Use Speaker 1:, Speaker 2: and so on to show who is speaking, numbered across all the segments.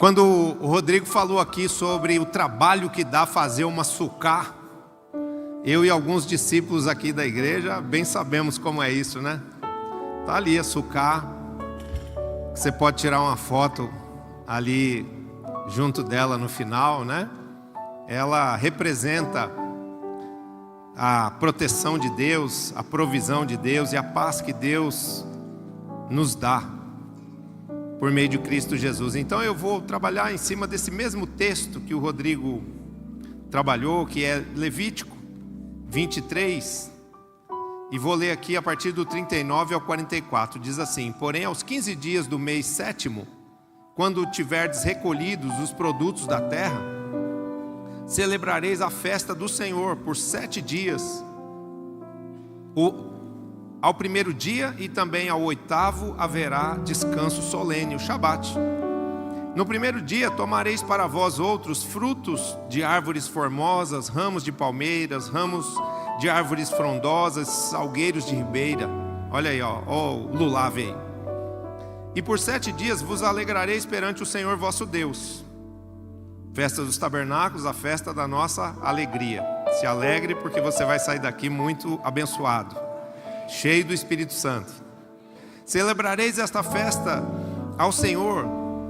Speaker 1: Quando o Rodrigo falou aqui sobre o trabalho que dá fazer uma sucá, eu e alguns discípulos aqui da igreja bem sabemos como é isso, né? Tá ali a sucá, você pode tirar uma foto ali junto dela no final, né? Ela representa a proteção de Deus, a provisão de Deus e a paz que Deus nos dá por meio de Cristo Jesus. Então eu vou trabalhar em cima desse mesmo texto que o Rodrigo trabalhou, que é Levítico 23, e vou ler aqui a partir do 39 ao 44. Diz assim: porém aos 15 dias do mês 7º, quando tiverdes recolhidos os produtos da terra, celebrareis a festa do Senhor por 7 dias. Ao primeiro dia e também ao 8º haverá descanso solene, o Shabat. No primeiro dia tomareis para vós outros frutos de árvores formosas, ramos de palmeiras, ramos de árvores frondosas, salgueiros de ribeira. Olha aí, o lulave aí. E por 7 dias vos alegrareis perante o Senhor vosso Deus. Festa dos tabernáculos, a festa da nossa alegria. Se alegre, porque você vai sair daqui muito abençoado, cheio do Espírito Santo. Celebrareis esta festa ao Senhor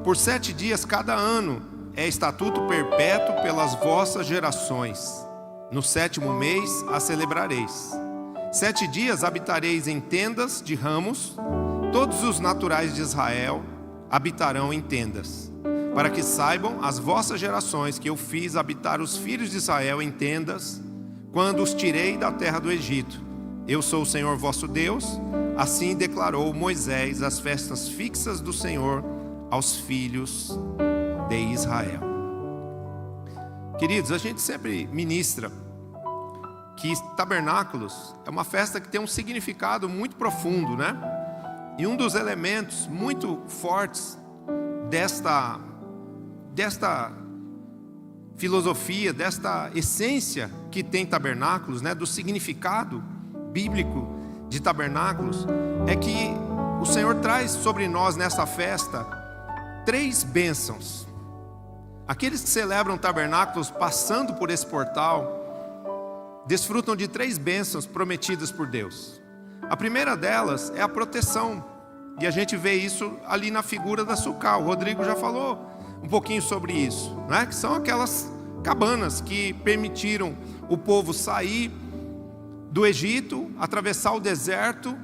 Speaker 1: por 7 dias cada ano. É estatuto perpétuo pelas vossas gerações. No 7º mês a celebrareis. 7 dias habitareis em tendas de ramos. Todos os naturais de Israel habitarão em tendas, para que saibam as vossas gerações que eu fiz habitar os filhos de Israel em tendas, quando os tirei da terra do Egito. Eu sou o Senhor vosso Deus. Assim declarou Moisés as festas fixas do Senhor aos filhos de Israel. Queridos, a gente sempre ministra que tabernáculos é uma festa que tem um significado muito profundo, né? E um dos elementos muito fortes desta filosofia, desta essência que tem tabernáculos, né, do significado bíblico de tabernáculos, é que o Senhor traz sobre nós nessa festa 3 bênçãos. Aqueles que celebram tabernáculos passando por esse portal desfrutam de 3 bênçãos prometidas por Deus. A primeira delas é a proteção, e a gente vê isso ali na figura da sucá. O Rodrigo já falou um pouquinho sobre isso, né? Que são aquelas cabanas que permitiram o povo sair do Egito, atravessar o deserto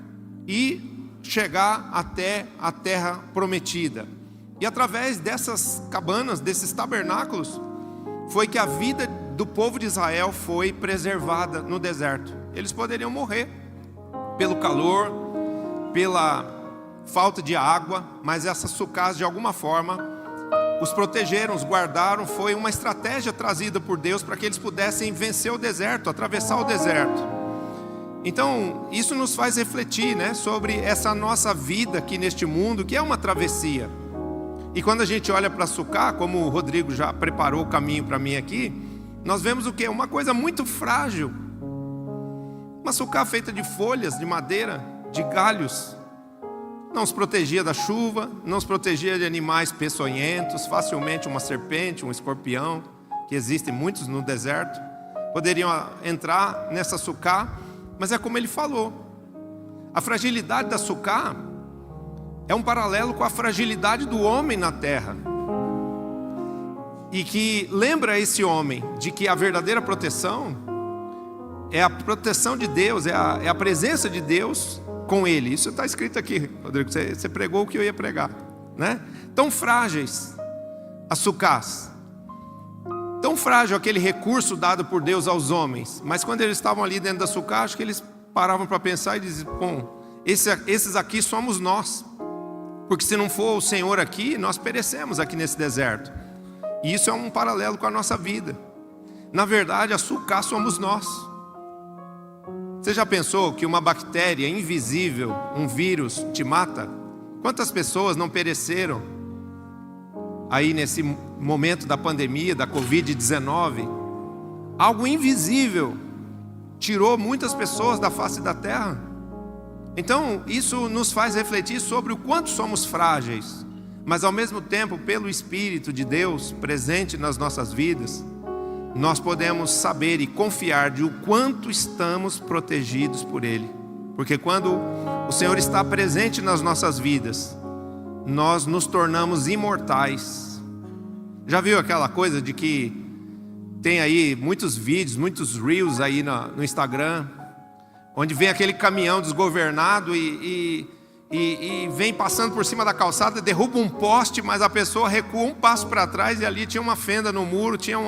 Speaker 1: e chegar até a terra prometida. E através dessas cabanas, desses tabernáculos, foi que a vida do povo de Israel foi preservada no deserto. Eles poderiam morrer pelo calor, pela falta de água, mas essas sucás de alguma forma os protegeram, os guardaram. Foi uma estratégia trazida por Deus para que eles pudessem vencer o deserto, atravessar o deserto. Então isso nos faz refletir, né, sobre essa nossa vida aqui neste mundo, que é uma travessia. E quando a gente olha para a sucá, como o Rodrigo já preparou o caminho para mim aqui, nós vemos o que? Uma coisa muito frágil. Uma sucá feita de folhas, de madeira, de galhos. Não os protegia da chuva, não os protegia de animais peçonhentos. Facilmente uma serpente, um escorpião, que existem muitos no deserto, poderiam entrar nessa sucá. Mas é como ele falou, a fragilidade da sucá é um paralelo com a fragilidade do homem na terra, e que lembra esse homem de que a verdadeira proteção é a proteção de Deus, é a presença de Deus com ele. Isso está escrito aqui, Rodrigo, você pregou o que eu ia pregar, né? Tão frágeis as sucás, tão frágil aquele recurso dado por Deus aos homens. Mas quando eles estavam ali dentro da sucá, acho que eles paravam para pensar e diziam: bom, esses aqui somos nós, porque se não for o Senhor aqui, nós perecemos aqui nesse deserto. E isso é um paralelo com a nossa vida. Na verdade, a sucá somos nós. Você já pensou que uma bactéria invisível, um vírus, te mata? Quantas pessoas não pereceram aí nesse momento da pandemia, da Covid-19? Algo invisível tirou muitas pessoas da face da terra. Então isso nos faz refletir sobre o quanto somos frágeis, mas ao mesmo tempo, pelo Espírito de Deus presente nas nossas vidas, nós podemos saber e confiar de o quanto estamos protegidos por Ele. Porque quando o Senhor está presente nas nossas vidas, nós nos tornamos imortais. Já viu aquela coisa de que tem aí muitos vídeos, muitos reels aí no Instagram, onde vem aquele caminhão desgovernado e vem passando por cima da calçada, derruba um poste, mas a pessoa recua um passo para trás e ali tinha uma fenda no muro, tinha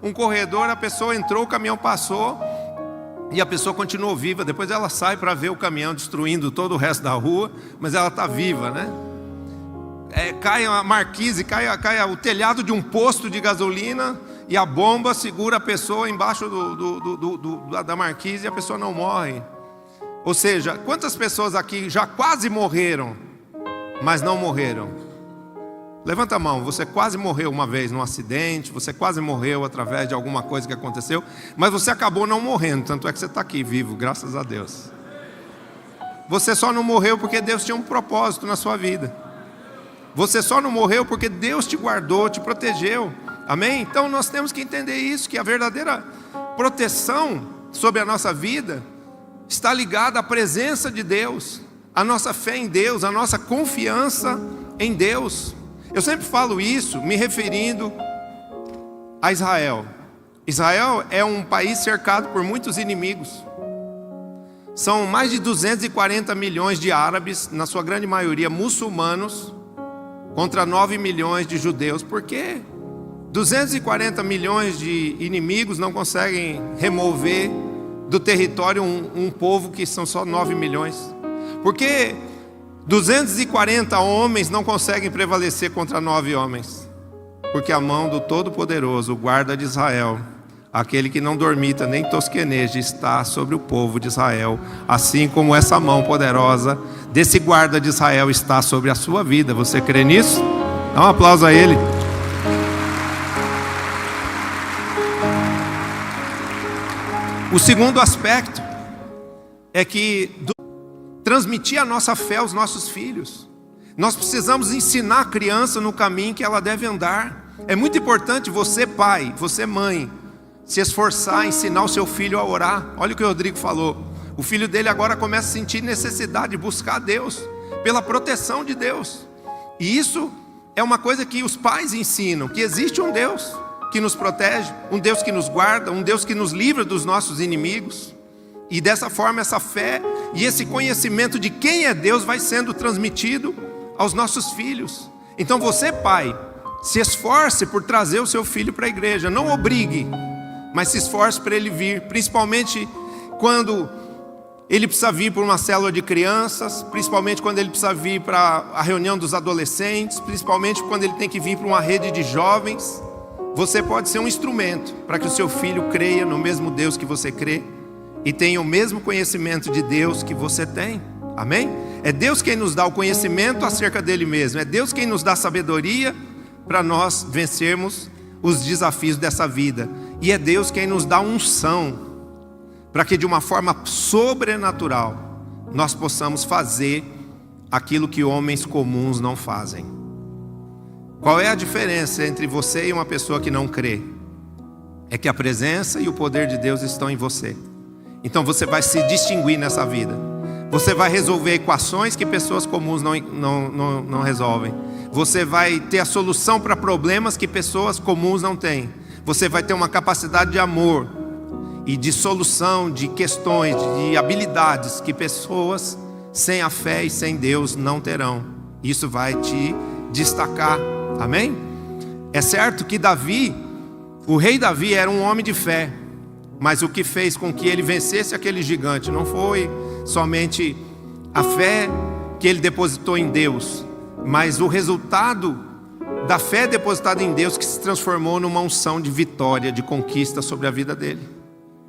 Speaker 1: um corredor, a pessoa entrou, o caminhão passou e a pessoa continuou viva. Depois ela sai para ver o caminhão destruindo todo o resto da rua, mas ela está viva, né? Cai a marquise, cai o telhado de um posto de gasolina e a bomba segura a pessoa embaixo da marquise e a pessoa não morre. Ou seja, quantas pessoas aqui já quase morreram, mas não morreram? Levanta a mão. Você quase morreu uma vez num acidente, você quase morreu através de alguma coisa que aconteceu, mas você acabou não morrendo, tanto é que você está aqui vivo, graças a Deus. Você só não morreu porque Deus tinha um propósito na sua vida. Você só não morreu porque Deus te guardou, te protegeu. Amém? Então nós temos que entender isso, que a verdadeira proteção sobre a nossa vida está ligada à presença de Deus, a nossa fé em Deus, a nossa confiança em Deus. Eu sempre falo isso me referindo a Israel. Israel é um país cercado por muitos inimigos. São mais de 240 milhões de árabes, na sua grande maioria muçulmanos, contra 9 milhões de judeus. Por quê? 240 milhões de inimigos não conseguem remover do território um povo que são só 9 milhões. Porque 240 homens não conseguem prevalecer contra 9 homens. Porque a mão do Todo-Poderoso, o guarda de Israel, aquele que não dormita nem tosqueneja, está sobre o povo de Israel. Assim como essa mão poderosa desse guarda de Israel está sobre a sua vida. Você crê nisso? Dá um aplauso a ele. O segundo aspecto é que transmitir a nossa fé aos nossos filhos. Nós precisamos ensinar a criança no caminho que ela deve andar. É muito importante você, pai, você, mãe, se esforçar, ensinar o seu filho a orar. Olha o que o Rodrigo falou. O filho dele agora começa a sentir necessidade de buscar Deus, pela proteção de Deus. E isso é uma coisa que os pais ensinam, que existe um Deus que nos protege, um Deus que nos guarda, um Deus que nos livra dos nossos inimigos. E dessa forma essa fé e esse conhecimento de quem é Deus vai sendo transmitido aos nossos filhos. Então você, pai, se esforce por trazer o seu filho para a igreja. Não obrigue, mas se esforce para ele vir, principalmente quando ele precisa vir para uma célula de crianças, principalmente quando ele precisa vir para a reunião dos adolescentes, principalmente quando ele tem que vir para uma rede de jovens. Você pode ser um instrumento para que o seu filho creia no mesmo Deus que você crê e tenha o mesmo conhecimento de Deus que você tem. Amém? É Deus quem nos dá o conhecimento acerca dele mesmo. É Deus quem nos dá sabedoria para nós vencermos os desafios dessa vida. E é Deus quem nos dá unção para que de uma forma sobrenatural nós possamos fazer aquilo que homens comuns não fazem. Qual é a diferença entre você e uma pessoa que não crê? É que a presença e o poder de Deus estão em você. Então você vai se distinguir nessa vida. Você vai resolver equações que pessoas comuns não resolvem. Você vai ter a solução para problemas que pessoas comuns não têm. Você vai ter uma capacidade de amor e de solução de questões, de habilidades que pessoas sem a fé e sem Deus não terão. Isso vai te destacar. Amém? É certo que Davi, o rei Davi, era um homem de fé, mas o que fez com que ele vencesse aquele gigante não foi somente a fé que ele depositou em Deus, mas o resultado da fé depositada em Deus que se transformou numa unção de vitória, de conquista sobre a vida dele.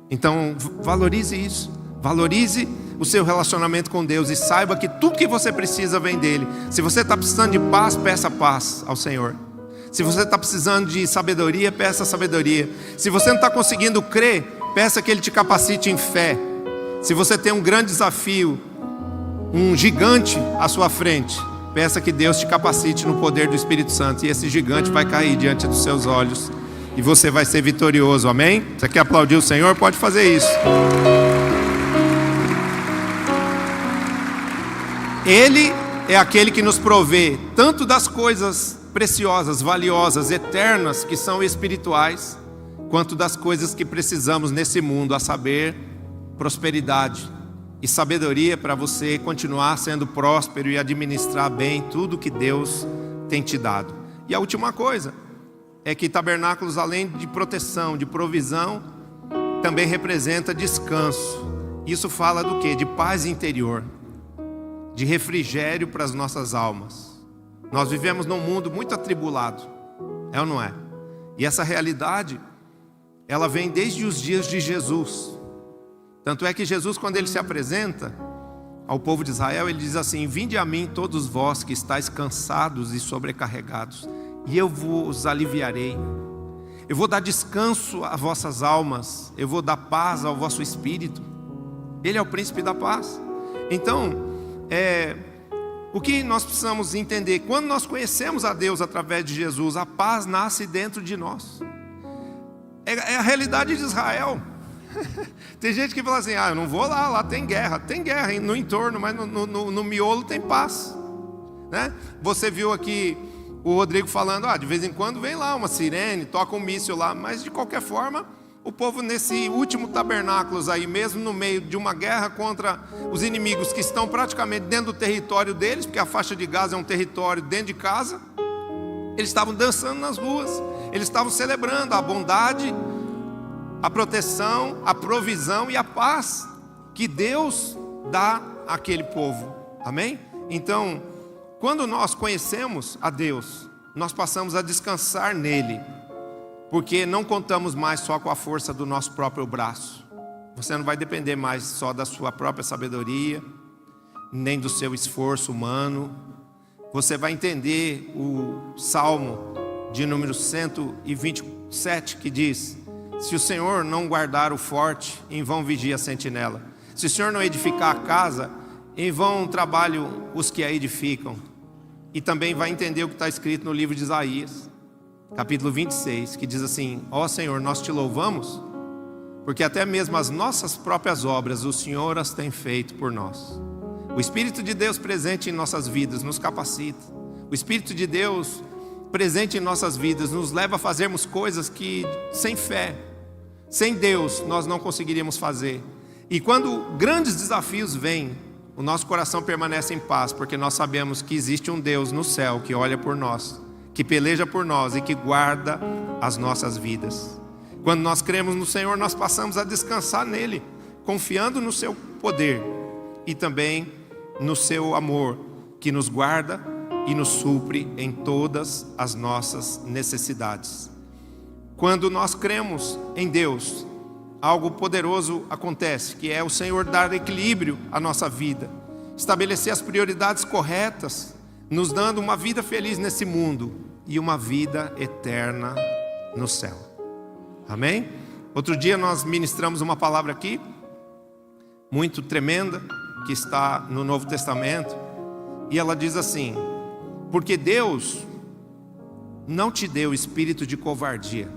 Speaker 1: Então valorize isso, valorize o seu relacionamento com Deus e saiba que tudo que você precisa vem dele. Se você está precisando de paz, peça paz ao Senhor. Se você está precisando de sabedoria, peça sabedoria. Se você não está conseguindo crer, peça que ele te capacite em fé. Se você tem um grande desafio, um gigante à sua frente, peça que Deus te capacite no poder do Espírito Santo, e esse gigante vai cair diante dos seus olhos, e você vai ser vitorioso, amém? Você quer aplaudir o Senhor? Pode fazer isso. Ele é aquele que nos provê tanto das coisas preciosas, valiosas, eternas, que são espirituais, quanto das coisas que precisamos nesse mundo, a saber, prosperidade e sabedoria para você continuar sendo próspero e administrar bem tudo que Deus tem te dado. E a última coisa é que tabernáculos, além de proteção, de provisão, também representa descanso. Isso fala do quê? De paz interior, de refrigério para as nossas almas. Nós vivemos num mundo muito atribulado, é ou não é? E essa realidade, ela vem desde os dias de Jesus. Tanto é que Jesus, quando ele se apresenta ao povo de Israel, ele diz assim: vinde a mim todos vós que estáis cansados e sobrecarregados, e eu vos aliviarei. Eu vou dar descanso às vossas almas, eu vou dar paz ao vosso espírito. Ele é o príncipe da paz. Então, o que nós precisamos entender? Quando nós conhecemos a Deus através de Jesus, a paz nasce dentro de nós. É a realidade de Israel. Tem gente que fala assim: eu não vou lá tem guerra. Tem guerra no entorno, mas no miolo tem paz, né? Você viu aqui o Rodrigo falando: de vez em quando vem lá uma sirene, toca um míssil lá. Mas de qualquer forma, o povo nesse último tabernáculos aí, mesmo no meio de uma guerra contra os inimigos que estão praticamente dentro do território deles, porque a faixa de Gaza é um território dentro de casa, eles estavam dançando nas ruas, eles estavam celebrando a bondade, a proteção, a provisão e a paz que Deus dá àquele povo, amém? Então, quando nós conhecemos a Deus, nós passamos a descansar nele, porque não contamos mais só com a força do nosso próprio braço. Você não vai depender mais só da sua própria sabedoria, nem do seu esforço humano. Você vai entender o Salmo de número 127, que diz: se o Senhor não guardar o forte, em vão vigia a sentinela. Se o Senhor não edificar a casa, em vão trabalham os que a edificam. E também vai entender o que está escrito no livro de Isaías, capítulo 26, que diz assim: ó Senhor, nós te louvamos, porque até mesmo as nossas próprias obras o Senhor as tem feito por nós. O Espírito de Deus presente em nossas vidas nos capacita. O Espírito de Deus presente em nossas vidas nos leva a fazermos coisas que sem fé, sem Deus, nós não conseguiríamos fazer. E quando grandes desafios vêm, o nosso coração permanece em paz, porque nós sabemos que existe um Deus no céu que olha por nós, que peleja por nós e que guarda as nossas vidas. Quando nós cremos no Senhor, nós passamos a descansar nele, confiando no seu poder e também no seu amor, que nos guarda e nos supre em todas as nossas necessidades. Quando nós cremos em Deus, algo poderoso acontece, que é o Senhor dar equilíbrio à nossa vida, estabelecer as prioridades corretas, nos dando uma vida feliz nesse mundo e uma vida eterna no céu. Amém? Outro dia nós ministramos uma palavra aqui, muito tremenda, que está no Novo Testamento, e ela diz assim: porque Deus não te deu espírito de covardia,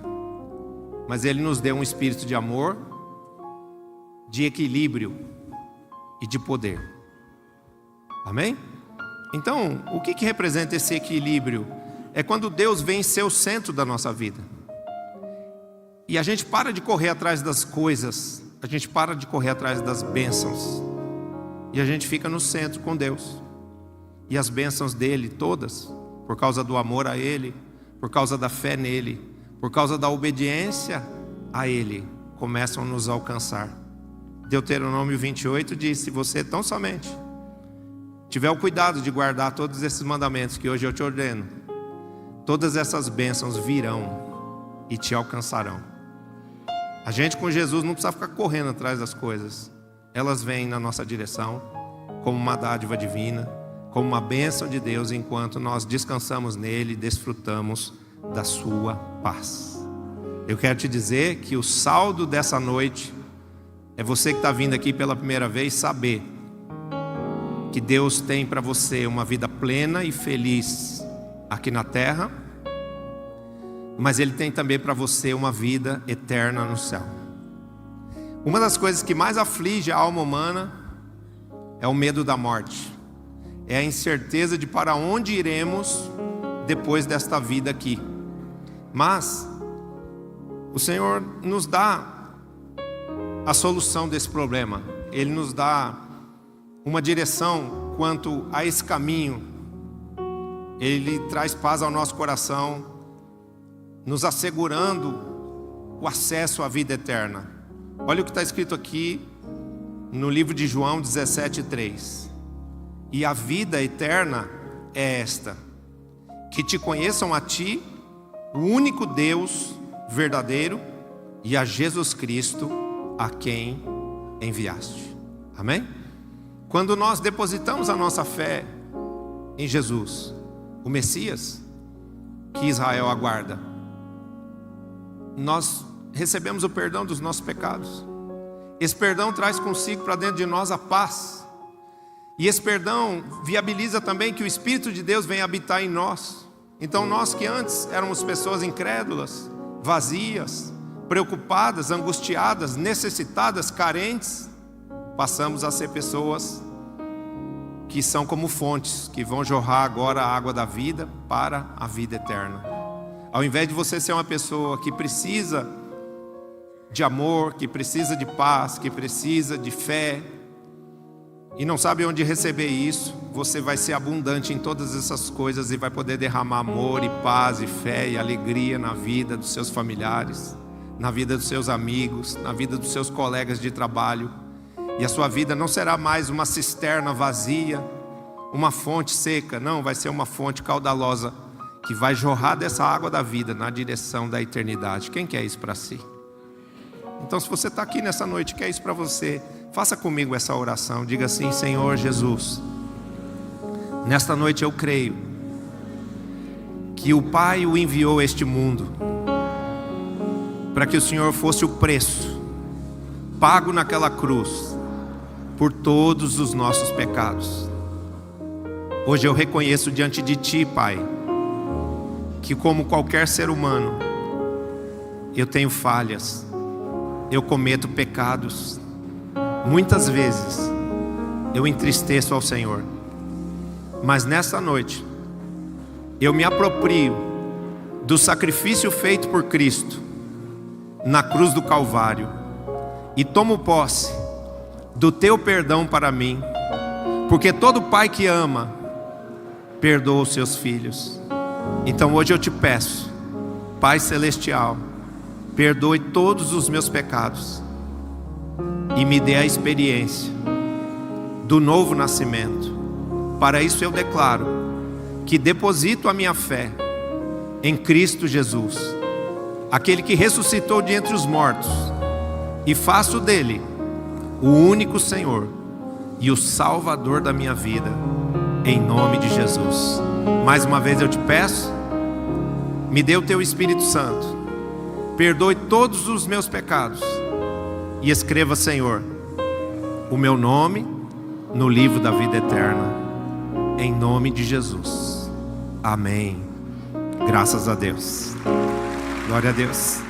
Speaker 1: mas Ele nos deu um espírito de amor, de equilíbrio e de poder. Amém? Então, o que representa esse equilíbrio? É quando Deus vem ser o centro da nossa vida. E a gente para de correr atrás das coisas, a gente para de correr atrás das bênçãos, e a gente fica no centro com Deus. E as bênçãos dele todas, por causa do amor a Ele, por causa da fé nele, por causa da obediência a Ele, começam a nos alcançar. Deuteronômio 28 diz: se você tão somente tiver o cuidado de guardar todos esses mandamentos que hoje eu te ordeno, todas essas bênçãos virão e te alcançarão. A gente com Jesus não precisa ficar correndo atrás das coisas. Elas vêm na nossa direção como uma dádiva divina, como uma bênção de Deus, enquanto nós descansamos nele e desfrutamos da sua paz. Eu quero te dizer que o saldo dessa noite é você que está vindo aqui pela primeira vez saber que Deus tem para você uma vida plena e feliz aqui na terra, mas Ele tem também para você uma vida eterna no céu. Uma das coisas que mais aflige a alma humana é o medo da morte, é a incerteza de para onde iremos depois desta vida aqui. Mas o Senhor nos dá a solução desse problema. Ele nos dá uma direção quanto a esse caminho. Ele traz paz ao nosso coração, nos assegurando o acesso à vida eterna. Olha o que está escrito aqui no livro de João 17:3. E a vida eterna é esta: que te conheçam a ti, o único Deus verdadeiro, e a Jesus Cristo, a quem enviaste. Amém? Quando nós depositamos a nossa fé em Jesus, o Messias que Israel aguarda, nós recebemos o perdão dos nossos pecados. Esse perdão traz consigo para dentro de nós a paz. E esse perdão viabiliza também que o Espírito de Deus venha habitar em nós. Então nós que antes éramos pessoas incrédulas, vazias, preocupadas, angustiadas, necessitadas, carentes, passamos a ser pessoas que são como fontes, que vão jorrar agora a água da vida para a vida eterna. Ao invés de você ser uma pessoa que precisa de amor, que precisa de paz, que precisa de fé, e não sabe onde receber isso, você vai ser abundante em todas essas coisas e vai poder derramar amor e paz e fé e alegria na vida dos seus familiares, na vida dos seus amigos, na vida dos seus colegas de trabalho. E a sua vida não será mais uma cisterna vazia, uma fonte seca. Não, vai ser uma fonte caudalosa que vai jorrar dessa água da vida na direção da eternidade. Quem quer isso para si? Então, se você está aqui nessa noite e quer isso para você, faça comigo essa oração. Diga assim: Senhor Jesus, nesta noite eu creio que o Pai o enviou a este mundo para que o Senhor fosse o preço pago naquela cruz por todos os nossos pecados. Hoje eu reconheço diante de Ti, Pai, que como qualquer ser humano, eu tenho falhas, eu cometo pecados. Muitas vezes eu entristeço ao Senhor, mas nessa noite eu me aproprio do sacrifício feito por Cristo na cruz do Calvário e tomo posse do Teu perdão para mim, porque todo pai que ama perdoa os seus filhos. Então hoje eu te peço, Pai Celestial, perdoe todos os meus pecados e me dê a experiência do novo nascimento. Para isso eu declaro que deposito a minha fé em Cristo Jesus, aquele que ressuscitou de entre os mortos, e faço dele o único Senhor e o Salvador da minha vida, em nome de Jesus. Mais uma vez eu te peço, me dê o Teu Espírito Santo, perdoe todos os meus pecados e escreva, Senhor, o meu nome no livro da vida eterna, em nome de Jesus. Amém. Graças a Deus. Glória a Deus.